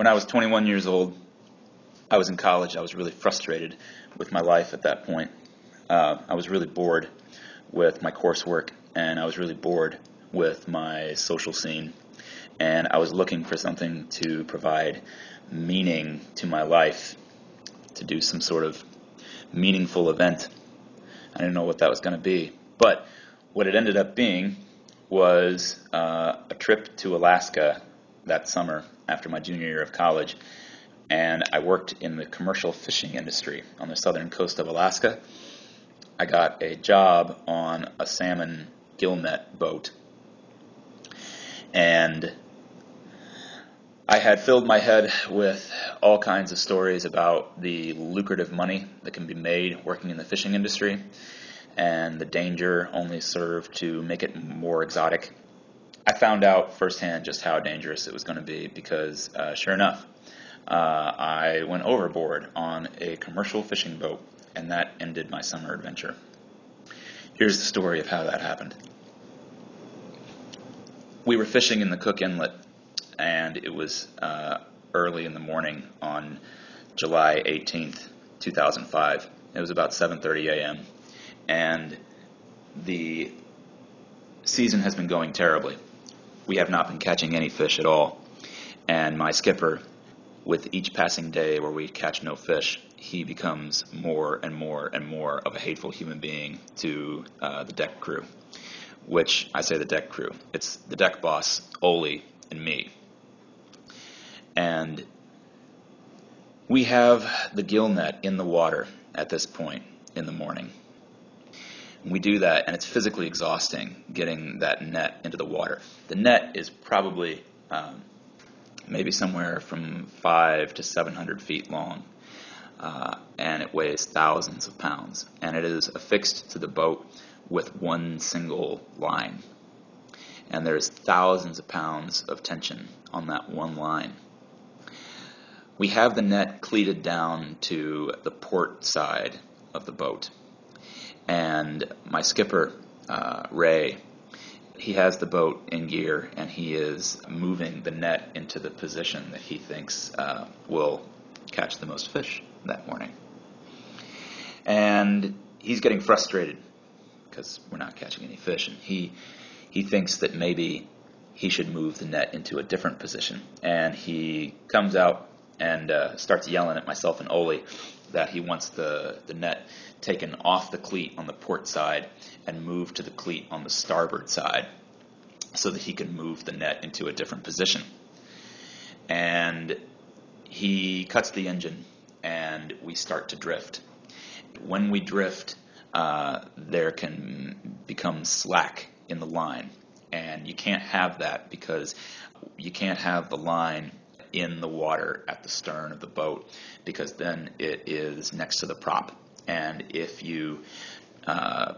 When I was 21 years old, I was in college. I was really frustrated with my life at that point. I was really bored with my coursework, and I was really bored with my social scene. And I was looking for something to provide meaning to my life, to do some sort of meaningful event. I didn't know what that was going to be. But what it ended up being was a trip to Alaska that summer after my junior year of college. And I worked in the commercial fishing industry on the southern coast of Alaska. I got a job on a salmon gill net boat. And I had filled my head with all kinds of stories about the lucrative money that can be made working in the fishing industry, and the danger only served to make it more exotic. I found out firsthand just how dangerous it was going to be because, sure enough, I went overboard on a commercial fishing boat, and that ended my summer adventure. Here's the story of how that happened. We were fishing in the Cook Inlet, and it was early in the morning on July 18th, 2005. It was about 7:30 a.m., and the season has been going terribly. We have not been catching any fish at all, and my skipper, with each passing day where we catch no fish, he becomes more and more and more of a hateful human being to the deck crew, which I say the deck crew. It's the deck boss, Oli, and me. And we have the gill net in the water at this point in the morning. We do that, and it's physically exhausting getting that net into the water. The net is probably maybe somewhere from 500 to 700 feet long, and it weighs thousands of pounds. And it is affixed to the boat with one single line. And there's thousands of pounds of tension on that one line. We have the net cleated down to the port side of the boat. And my skipper, Ray, he has the boat in gear, and he is moving the net into the position that he thinks will catch the most fish that morning. And he's getting frustrated because we're not catching any fish, and he thinks that maybe he should move the net into a different position. And he comes out and starts yelling at myself and Oli that he wants the net taken off the cleat on the port side and moved to the cleat on the starboard side so that he can move the net into a different position. And he cuts the engine, and we start to drift. When we drift, there can become slack in the line, and you can't have that because you can't have the line in the water at the stern of the boat, because then it is next to the prop. And if you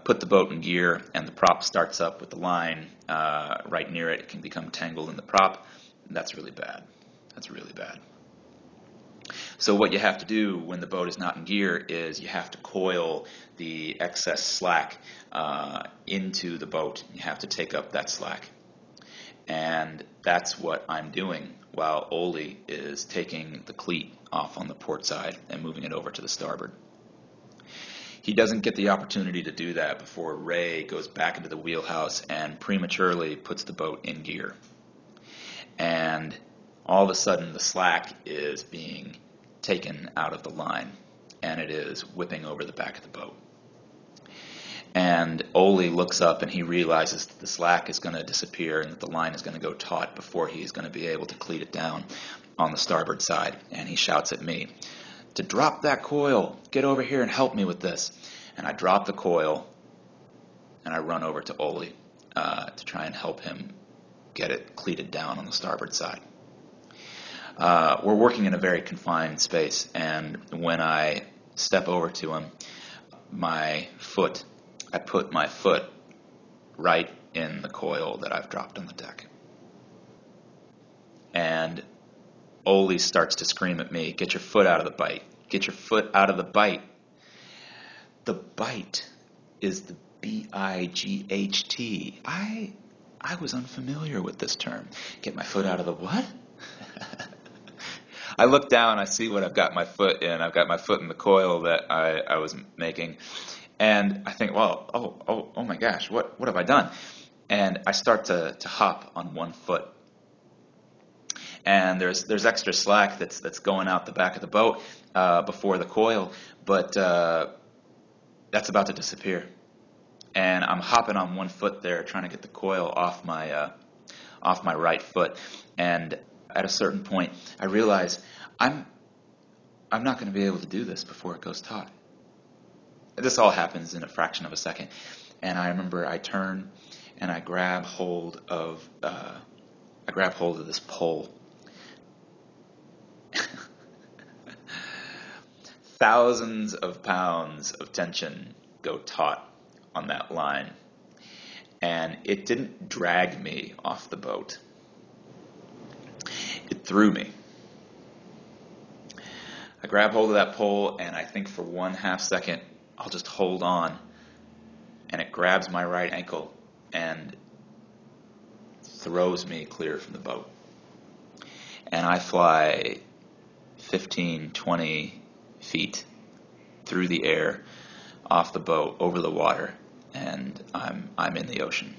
put the boat in gear and the prop starts up with the line right near it, it can become tangled in the prop. That's really bad. That's really bad. So what you have to do when the boat is not in gear is you have to coil the excess slack into the boat. You have to take up that slack. And that's what I'm doing while Oli is taking the cleat off on the port side and moving it over to the starboard. He doesn't get the opportunity to do that before Ray goes back into the wheelhouse and prematurely puts the boat in gear. And all of a sudden the slack is being taken out of the line, and it is whipping over the back of the boat. And Oli looks up, and he realizes that the slack is going to disappear and that the line is going to go taut before he's going to be able to cleat it down on the starboard side. And he shouts at me to drop that coil, get over here and help me with this. And I drop the coil, and I run over to Oli to try and help him get it cleated down on the starboard side. We're working in a very confined space, and when I step over to him, I put my foot right in the coil that I've dropped on the deck. And Oli starts to scream at me, "Get your foot out of the bite. Get your foot out of the bite." The bite is the B-I-G-H-T. I was unfamiliar with this term. Get my foot out of the what? I look down, I see what I've got my foot in. I've got my foot in the coil that I was making. And I think, well, oh my gosh, what have I done? And I start to hop on one foot. And there's extra slack that's going out the back of the boat before the coil, but that's about to disappear. And I'm hopping on one foot there, trying to get the coil off my right foot. And at a certain point, I realize I'm not going to be able to do this before it goes taut. This all happens in a fraction of a second. And I remember I turn and I grab hold of this pole. Thousands of pounds of tension go taut on that line. And it didn't drag me off the boat. It threw me. I grab hold of that pole, and I think for 1/2 second, I'll just hold on. And it grabs my right ankle and throws me clear from the boat. And I fly 15, 20 feet through the air, off the boat, over the water, and I'm in the ocean.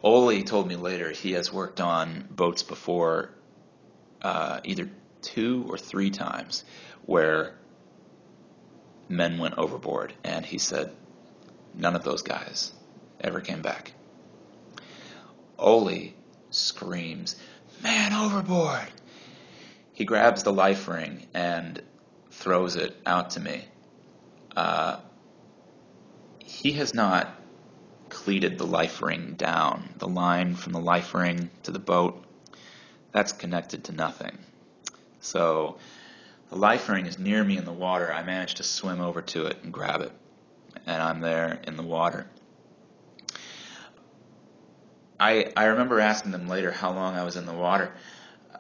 Ole told me later he has worked on boats before, either 2 or 3 times, where men went overboard, and he said none of those guys ever came back. Ole screams, "Man overboard!" He grabs the life ring and throws it out to me. He has not cleated the life ring down. The line from the life ring to the boat, that's connected to nothing. So the life ring is near me in the water. I manage to swim over to it and grab it. And I'm there in the water. I remember asking them later how long I was in the water.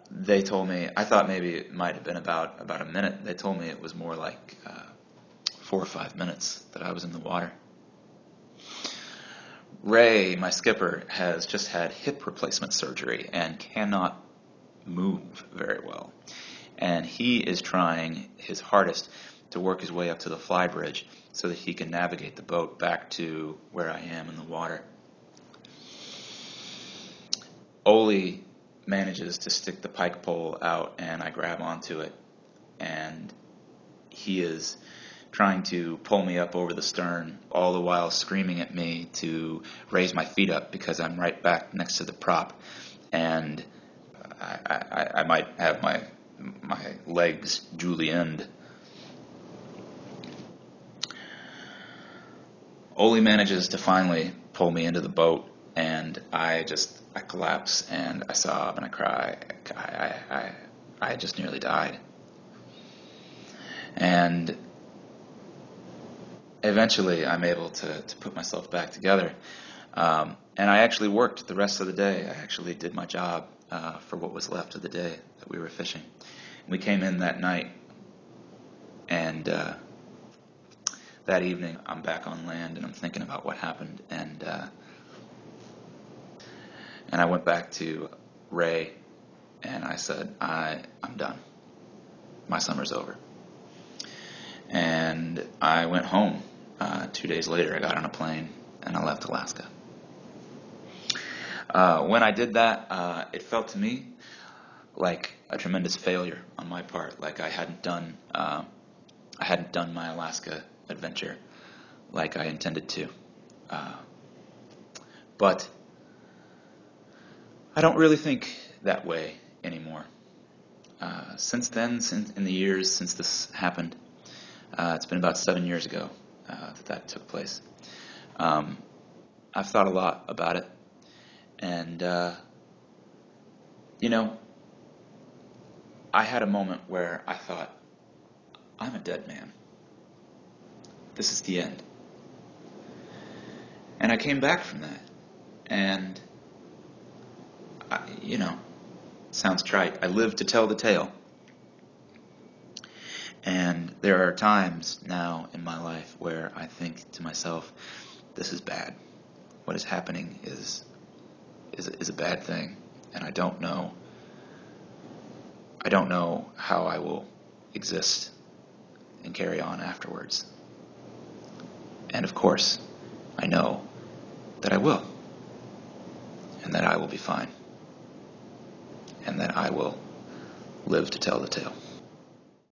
They told me, I thought maybe it might have been about a minute. They told me it was more like 4 or 5 minutes that I was in the water. Ray, my skipper, has just had hip replacement surgery and cannot move very well. And he is trying his hardest to work his way up to the flybridge so that he can navigate the boat back to where I am in the water. Ole manages to stick the pike pole out, and I grab onto it, and he is trying to pull me up over the stern, all the while screaming at me to raise my feet up because I'm right back next to the prop, and I might have my legs julienned. Ole manages to finally pull me into the boat, and I collapse and I sob and I cry. I just nearly died. And eventually I'm able to put myself back together. And I actually worked the rest of the day. I actually did my job for what was left of the day that we were fishing. We came in that night, and that evening I'm back on land and I'm thinking about what happened, and I went back to Ray and I said, I'm done. My summer's over. And I went home. 2 days later I got on a plane and I left Alaska. When I did that, it felt to me like a tremendous failure on my part, like I hadn't done my Alaska adventure like I intended to. But I don't really think that way anymore. Since then, in the years since this happened, it's been about 7 years ago that took place. I've thought a lot about it, and I had a moment where I thought, I'm a dead man. This is the end. And I came back from that, and sounds trite. I live to tell the tale. And there are times now in my life where I think to myself, this is bad. What is happening is a bad thing, and I don't know I don't know how I will exist and carry on afterwards. And of course, I know that I will, and that I will be fine, and that I will live to tell the tale.